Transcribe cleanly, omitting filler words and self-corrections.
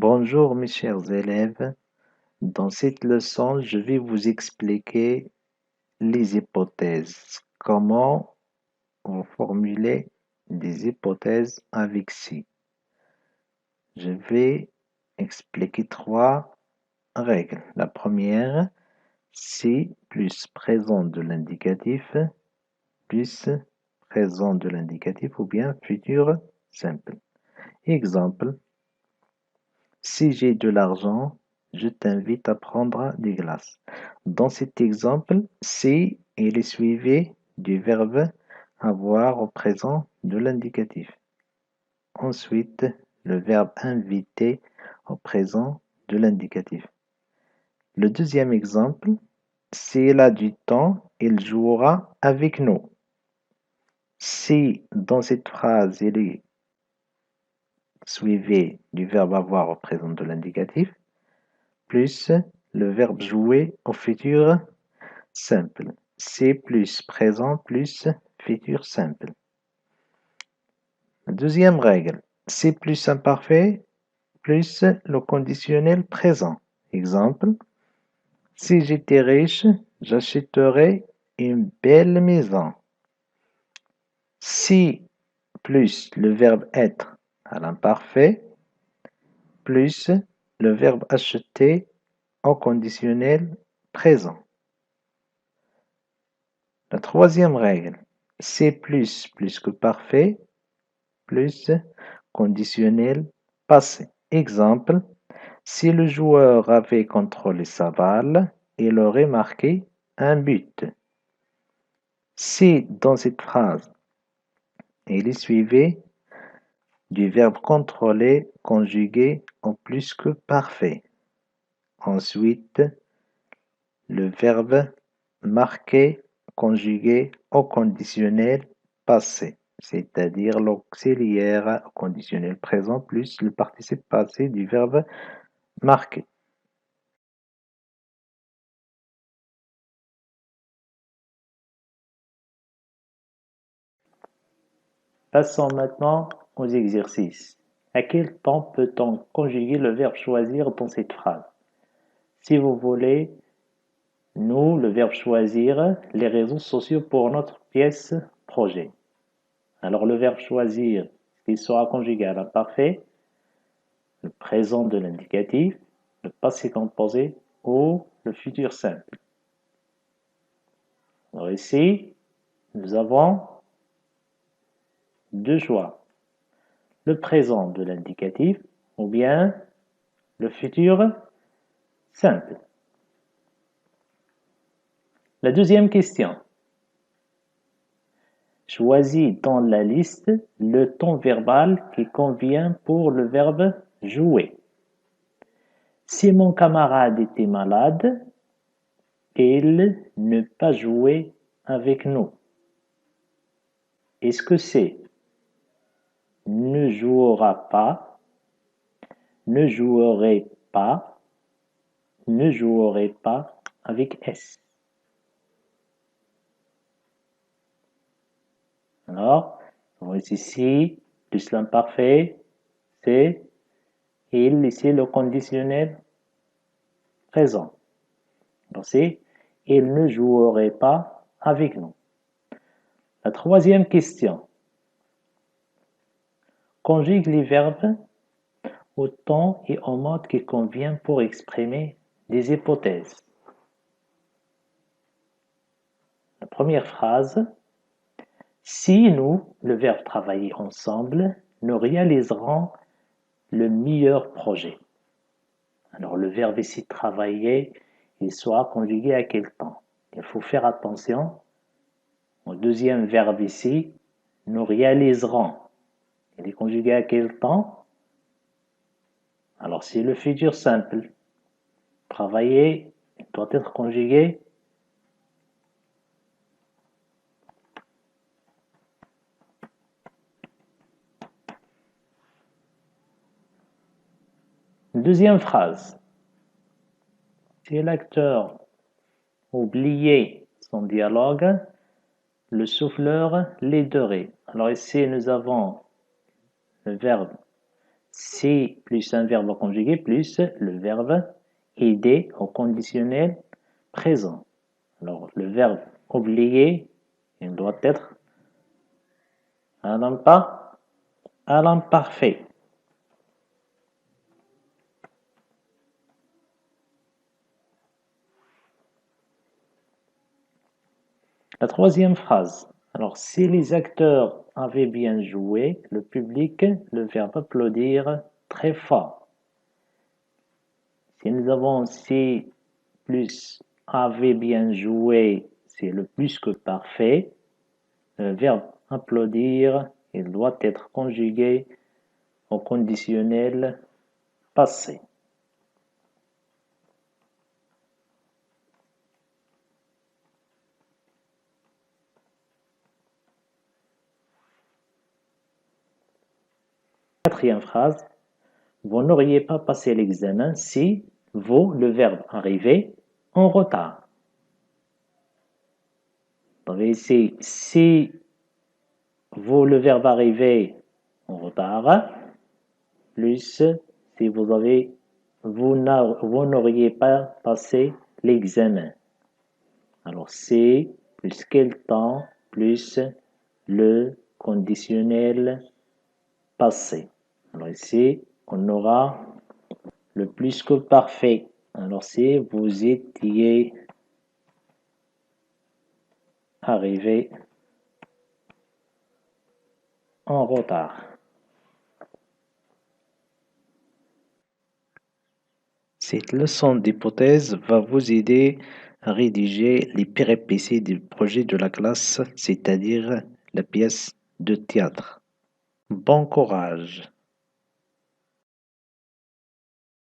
Bonjour mes chers élèves, dans cette leçon, je vais vous expliquer les hypothèses. Comment vous formuler des hypothèses avec si. Je vais expliquer trois règles. La première, si plus présent de l'indicatif plus présent de l'indicatif ou bien futur simple. Exemple. Si j'ai de l'argent, je t'invite à prendre des glaces. Dans cet exemple, si il est suivi du verbe avoir au présent de l'indicatif. Ensuite, le verbe inviter au présent de l'indicatif. Le deuxième exemple, s'il a du temps, il jouera avec nous. Si dans cette phrase, il est suivi du verbe avoir au présent de l'indicatif, plus le verbe jouer au futur simple. C'est plus présent plus futur simple. La deuxième règle, c'est plus imparfait plus le conditionnel présent. Exemple, si j'étais riche, j'achèterais une belle maison. Si plus le verbe être à l'imparfait plus le verbe acheter au conditionnel présent. La troisième règle, c'est plus que parfait, plus conditionnel passé. Exemple, si le joueur avait contrôlé sa balle, il aurait marqué un but. Si dans cette phrase, il est suivi du verbe contrôler conjugué en plus que parfait. Ensuite, le verbe marquer conjugué au conditionnel passé, c'est-à-dire l'auxiliaire au conditionnel présent plus le participe passé du verbe marquer. Passons maintenant aux exercices. À quel temps peut-on conjuguer le verbe choisir dans cette phrase? Si vous voulez, nous, le verbe choisir, les réseaux sociaux pour notre pièce projet. Alors le verbe choisir, il sera conjugué à l'imparfait, le présent de l'indicatif, le passé composé ou le futur simple. Alors ici, nous avons deux choix. Le présent de l'indicatif ou bien le futur simple. La deuxième question. Choisis dans la liste le temps verbal qui convient pour le verbe jouer. Si mon camarade était malade, il ne pas jouer avec nous. Est-ce que c'est ne jouera pas, ne jouerai pas, ne jouerai pas avec S? Alors, voici ici, plus l'imparfait, c'est il, ici le conditionnel présent. Donc c'est il ne jouerait pas avec nous. La troisième question. Conjugue les verbes au temps et au mode qui convient pour exprimer des hypothèses. La première phrase. Si nous, le verbe travailler ensemble, nous réaliserons le meilleur projet. Alors le verbe ici travailler, il sera conjugué à quel temps? Il faut faire attention au deuxième verbe ici, nous réaliserons. Il est conjugué à quel temps? Alors c'est le futur simple. Travailler doit être conjugué deuxième phrase. Si l'acteur oubliait son dialogue, le souffleur l'aiderait. Alors ici, nous avons le verbe Si plus un verbe conjugué plus le verbe aider au conditionnel présent. Alors, le verbe oublier, il doit être à l'imparfait. La troisième phrase. Alors, si les acteurs avaient bien joué, le public, le verbe applaudir très fort. Si nous avons si plus avait bien joué, c'est le plus que parfait. Le verbe applaudir, il doit être conjugué au conditionnel passé. Quatrième phrase. Vous n'auriez pas passé l'examen si vous, le verbe arriver, en retard. Donc ici, si vous, le verbe arriver, en retard, plus si vous n'auriez pas passé l'examen. Alors c'est plus quel temps plus le conditionnel passé. Alors ici, on aura le plus que parfait. Alors si vous étiez arrivé en retard. Cette leçon d'hypothèse va vous aider à rédiger les péripéties du projet de la classe, c'est-à-dire la pièce de théâtre. Bon courage!